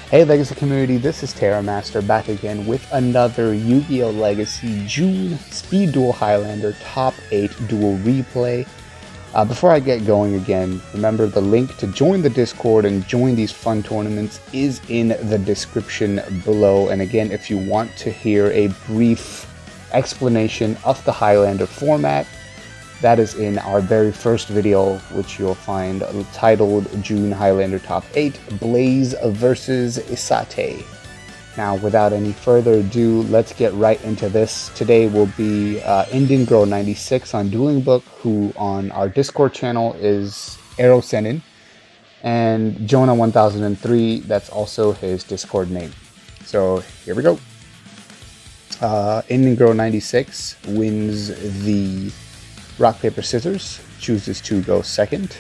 Hey Legacy community, this is Terramaster back again with another Yu-Gi-Oh! Legacy June Speed Duel Highlander Top 8 Duel replay. Before I get going again, remember the link to join the Discord and join these fun tournaments is in the description below. And again, if you want to hear a brief explanation of the Highlander format, that is in our very first video, which you'll find titled June Highlander Top 8 Blaze vs. Isate. Now, without any further ado, let's get right into this. Today will be Indian Girl 96 on Dueling Book, who on our Discord channel is EroSennin, and Jona1003, that's also his Discord name. So here we go. Indian Girl 96 wins the Rock, Paper, Scissors, chooses to go second.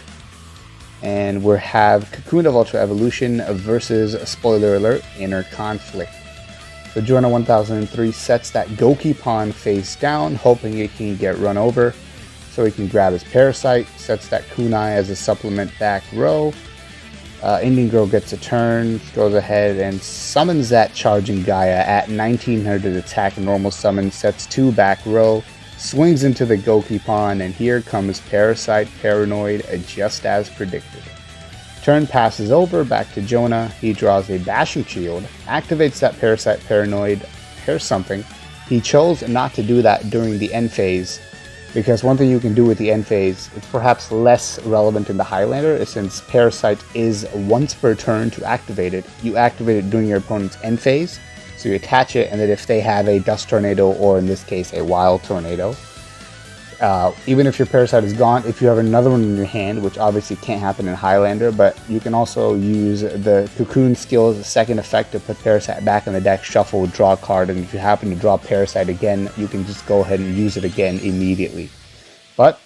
And we have Cocoon of Ultra Evolution versus, spoiler alert, Inner Conflict. So Jona1003 sets that Goki pawn face down, hoping it can get run over. So he can grab his Parasite, sets that Kunai as a supplement back row. Indian Girl gets a turn, goes ahead and summons that Charging Gaia at 1900 attack, normal summon, sets 2 back row. Swings into the Goki pawn, and here comes Parasite Paranoid, just as predicted. Turn passes over, back to Jonah. He draws a Bashing Shield, activates that Parasite Paranoid. Here's something. He chose not to do that during the end phase, because one thing you can do with the end phase, it's perhaps less relevant in the Highlander, is since Parasite is once per turn to activate it. You activate it during your opponent's end phase. So you attach it, and then if they have a Dust Tornado, or in this case a Wild Tornado, even if your Parasite is gone, if you have another one in your hand, which obviously can't happen in Highlander, but you can also use the Cocoon skill as a second effect to put Parasite back in the deck, shuffle, draw a card, and if you happen to draw Parasite again, you can just go ahead and use it again immediately. But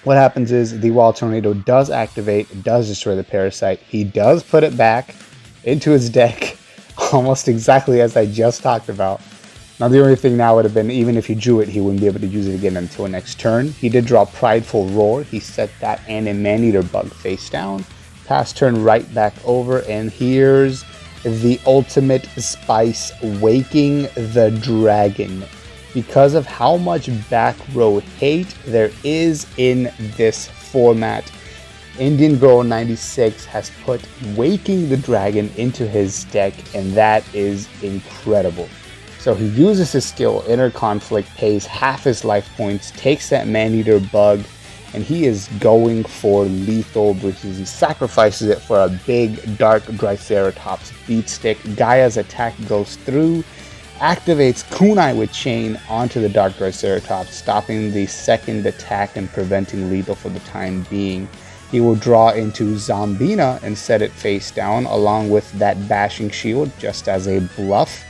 what happens is the Wild Tornado does activate, does destroy the Parasite. He does put it back into his deck, almost exactly as I just talked about. Now the only thing now would have been, even if he drew it, he wouldn't be able to use it again until next turn. He did draw Prideful Roar. He set that and a Maneater Bug face down. Pass turn right back over, and here's the ultimate spice, Waking the Dragon. Because of how much back row hate there is in this format, Indian Girl 96 has put Waking the Dragon into his deck, and that is incredible. So he uses his skill, Inner Conflict, pays half his life points, takes that Maneater Bug, and he is going for lethal, which is he sacrifices it for a big Dark Triceratops beat stick. Gaia's attack goes through, activates Kunai with Chain onto the Dark Triceratops, stopping the second attack and preventing lethal for the time being. He will draw into Zombina and set it face down along with that Bashing Shield just as a bluff.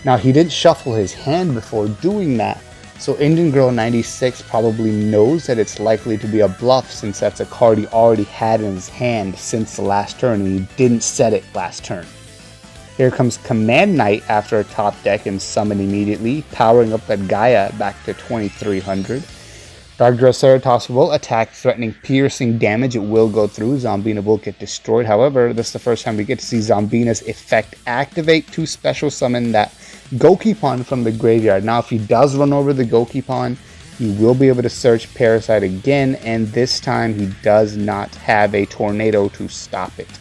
Now he did shuffle his hand before doing that, so Indian Girl 96 probably knows that it's likely to be a bluff since that's a card he already had in his hand since the last turn and he didn't set it last turn. Here comes Command Knight after a top deck and summon immediately, powering up that Gaia back to 2300. Dark Triceratops will attack, threatening piercing damage. It will go through. Zombina will get destroyed. However, this is the first time we get to see Zombina's effect activate to special summon that Goki pawn from the graveyard. Now, if he does run over the Goki pawn, he will be able to search Parasite again, and this time he does not have a tornado to stop it.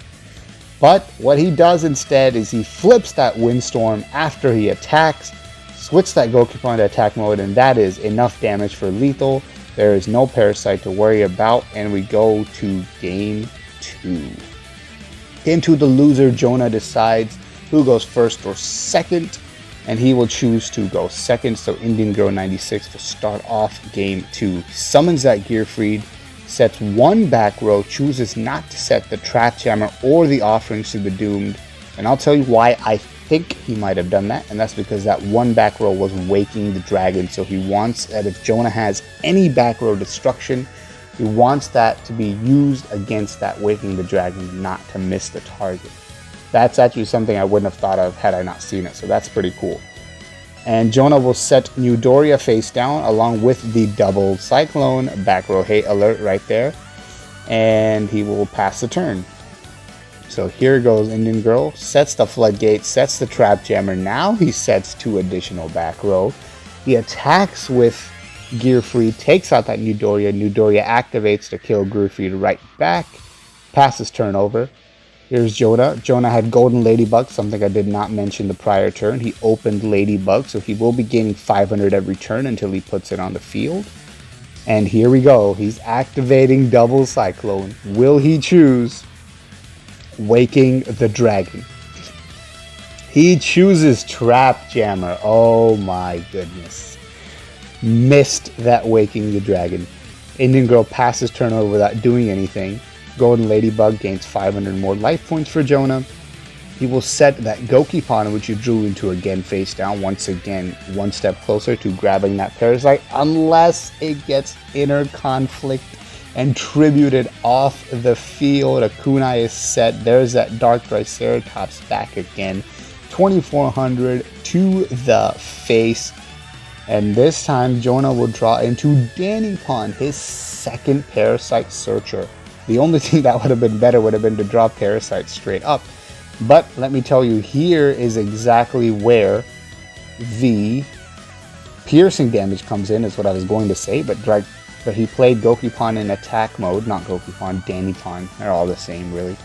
But what he does instead is he flips that Windstorm after he attacks, switch that Goki pawn to attack mode, and that is enough damage for lethal. There is no Parasite to worry about, and we go to Game 2. Game 2, the loser, Jonah, decides who goes first or second, and he will choose to go second, so Indian Girl 96 will start off Game 2. Summons that Gearfried, sets 1 back row, chooses not to set the Trap Jammer or the Offerings to the Doomed, and I'll tell you why I think he might have done that, and that's because that 1 back row was Waking the Dragon, so he wants that if Jonah has any back row destruction, he wants that to be used against that Waking the Dragon, not to miss the target. That's actually something I wouldn't have thought of had I not seen it, so that's pretty cool. And Jonah will set New Doria face down along with the double Cyclone, back row hate alert right there, and he will pass the turn. So here goes Indian Girl, sets the floodgate, sets the trap jammer. Now he sets 2 additional back row. He attacks with Gear Free, takes out that Newdoria. Newdoria activates to kill Gear Free right back. Passes turn over. Here's Jonah. Jonah had Golden Ladybug, something I did not mention the prior turn. He opened Ladybug, so he will be gaining 500 every turn until he puts it on the field. And here we go. He's activating Double Cyclone. Will he choose Waking the Dragon? He chooses Trap Jammer. Oh my goodness. Missed that Waking the Dragon. Indian Girl passes turn over without doing anything. Golden Ladybug gains 500 more life points for Jonah. He will set that Gokipon, which you drew into again face down, once again one step closer to grabbing that Parasite, unless it gets Inner Conflict and tributed off the field. A kunai is set. There's that Dark Triceratops back again. 2400 to the face. And this time Jonah will draw into Danny Pond, his second Parasite Searcher. The only thing that would have been better would have been to draw Parasite straight up. But let me tell you, here is exactly where the piercing damage comes in, is what I was going to say. But he played Gokipon in attack mode, not Gokipon, Dannypon. They're all the same, really.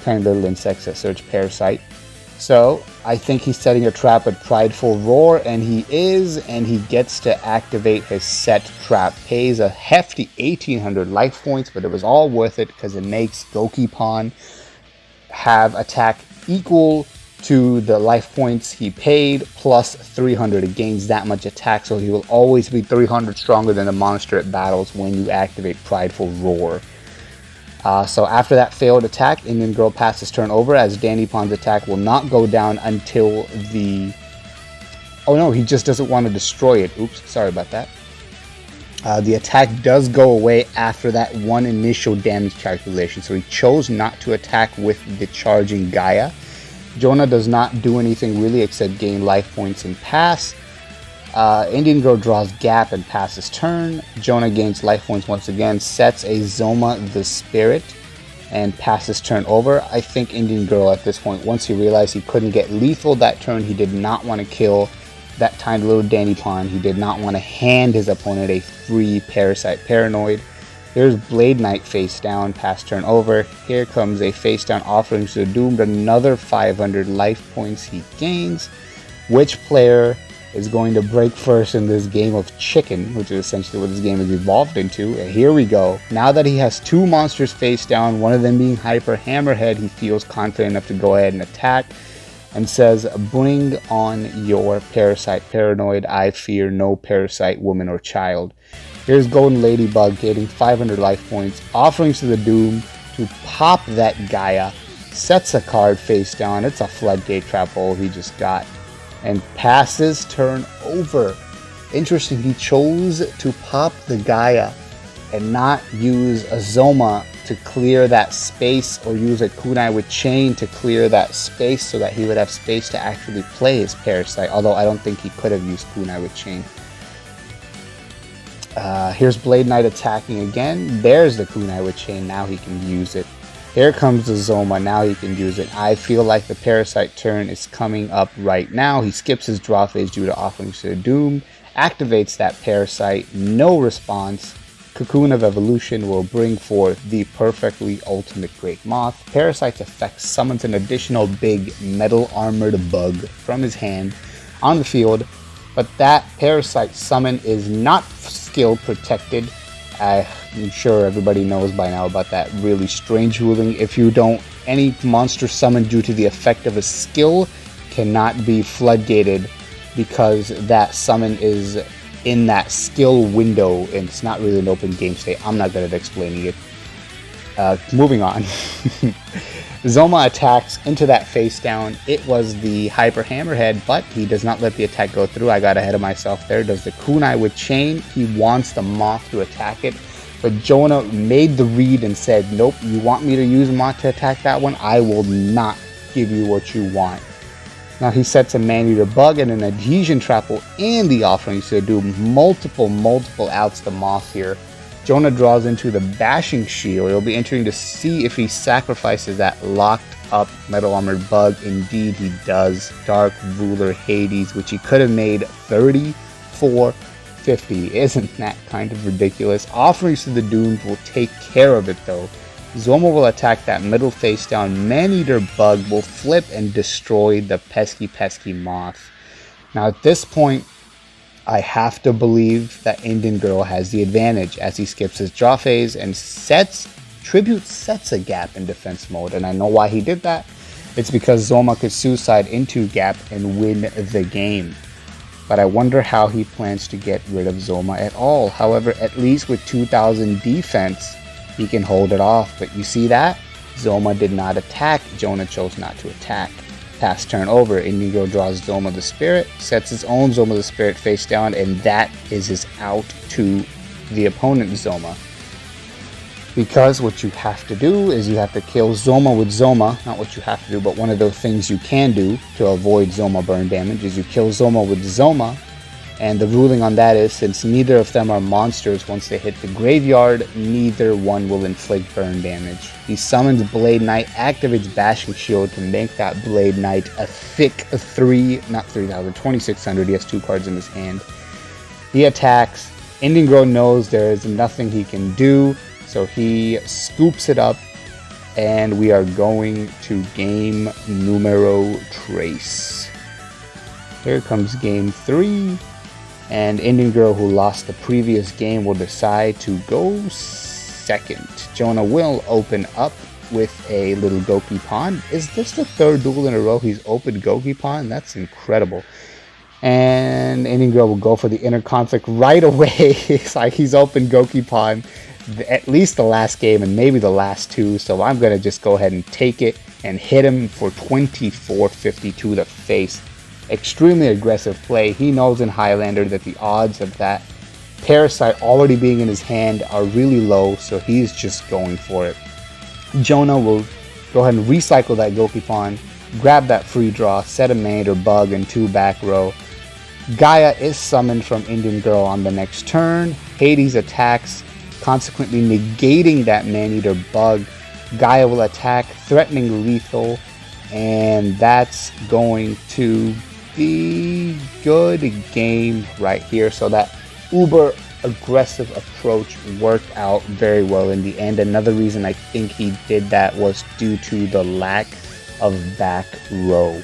Tiny little insects that search Parasite. So I think he's setting a trap at Prideful Roar, and he is, and he gets to activate his set trap. Pays a hefty 1800 life points, but it was all worth it because it makes Gokipon have attack equal to the life points he paid plus 300. It gains that much attack, so he will always be 300 stronger than the monster it battles when you activate Prideful Roar. So after that failed attack, Indian Girl passes turn over, as Dannypon's attack will not go down until the... Oh no, he just doesn't want to destroy it. Oops, sorry about that. The attack does go away after that one initial damage calculation, so he chose not to attack with the charging Gaia. Jonah does not do anything really except gain life points and pass. Indian Girl draws Gap and passes turn. Jonah gains life points once again, sets a Zoma the Spirit, and passes turn over. I think Indian Girl at this point, once he realized he couldn't get lethal that turn, he did not want to kill that tiny little Dannypon. He did not want to hand his opponent a free Parasite Paranoid. Here's Blade Knight face down, pass turn over. Here comes a face down Offerings to the Doomed, another 500 life points he gains. Which player is going to break first in this game of chicken, which is essentially what this game has evolved into? And here we go. Now that he has 2 monsters face down, one of them being Hyper Hammerhead, he feels confident enough to go ahead and attack, and says, "Bring on your Parasite Paranoid. I fear no Parasite woman or child." Here's Golden Ladybug getting 500 life points. Offerings to the Doom to pop that Gaia. Sets a card face down. It's a Floodgate Trap Hole he just got. And passes turn over. Interesting, he chose to pop the Gaia and not use a Zoma to clear that space, or use a kunai with chain to clear that space, so that he would have space to actually play his Parasite, although I don't think he could have used kunai with chain. Here's Blade Knight attacking again. There's the kunai with chain, now he can use it. Here comes the Zoma, now he can use it. I feel like the Parasite turn is coming up right now. He skips his draw phase due to Offerings to the Doom, activates that Parasite, no response. Cocoon of Evolution will bring forth the perfectly ultimate Great Moth. Parasite's effect summons an additional big metal armored bug from his hand on the field, but that Parasite summon is not skill protected. I'm sure everybody knows by now about that really strange ruling. If you don't, any monster summoned due to the effect of a skill cannot be floodgated, because that summon is in that skill window and it's not really an open game state. I'm not good at explaining it. Moving on. Zoma attacks into that face down. It was the Hyper Hammerhead, but he does not let the attack go through. I got ahead of myself there. Does the kunai with chain. He wants the Moth to attack it, but Jonah made the read and said, "Nope, you want me to use Moth to attack that one? I will not give you what you want." Now he sets a Man-Eater Bug and an Adhesion Trapple and the Offerings to do multiple outs to Moth here. Jona draws into the Bashing Shield. It'll be interesting to see if he sacrifices that locked up Metal Armored Bug. Indeed he does. Dark Ruler Hades, which he could have made 3450. Isn't that kind of ridiculous? Offerings to the Dooms will take care of it though. Zoma will attack that middle face down. Man-Eater Bug will flip and destroy the pesky moth. Now at this point, I have to believe that Indian Girl has the advantage as he skips his draw phase and Tribute sets a gap in defense mode. And I know why he did that. It's because Zoma could suicide into gap and win the game. But I wonder how he plans to get rid of Zoma at all. However, at least with 2000 defense, he can hold it off. But you see that? Zoma did not attack. Jona chose not to attack. Pass turn over. Indian Girl draws Zoma the Spirit, sets his own Zoma the Spirit face down, and that is his out to the opponent Zoma. Because what you have to do is you have to kill Zoma with Zoma. Not what you have to do, but one of those things you can do to avoid Zoma burn damage is you kill Zoma with Zoma. And the ruling on that is, since neither of them are monsters, once they hit the graveyard, neither one will inflict burn damage. He summons Blade Knight, activates Bashing Shield to make that Blade Knight a thick 2600. He has 2 cards in his hand. He attacks. Indian Girl knows there is nothing he can do, so he scoops it up, and we are going to game numero tres. Here comes game 3. And Indian Girl, who lost the previous game, will decide to go second. Jona will open up with a little Goki Pawn. Is this the 3rd duel in a row he's opened Goki Pawn? That's incredible. And Indian Girl will go for the inner conflict right away. It's like he's opened Goki Pawn at least the last game and maybe the last 2. So I'm going to just go ahead and take it and hit him for 2450 to the face. Extremely aggressive play. He knows in Highlander that the odds of that Parasite already being in his hand are really low, so he's just going for it. Jona will go ahead and recycle that Goki Pawn, grab that free draw, set a Man-Eater Bug in 2 back row. Gaia is summoned from Indian Girl on the next turn. Hades attacks, consequently negating that Man-Eater Bug. Gaia will attack, threatening lethal, and that's going to be good game right here. So that uber aggressive approach worked out very well in the end. Another reason I think he did that was due to the lack of back row.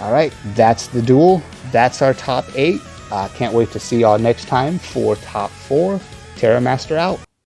Alright, that's the duel. That's our top 8. Can't wait to see y'all next time for top 4. Terramaster out.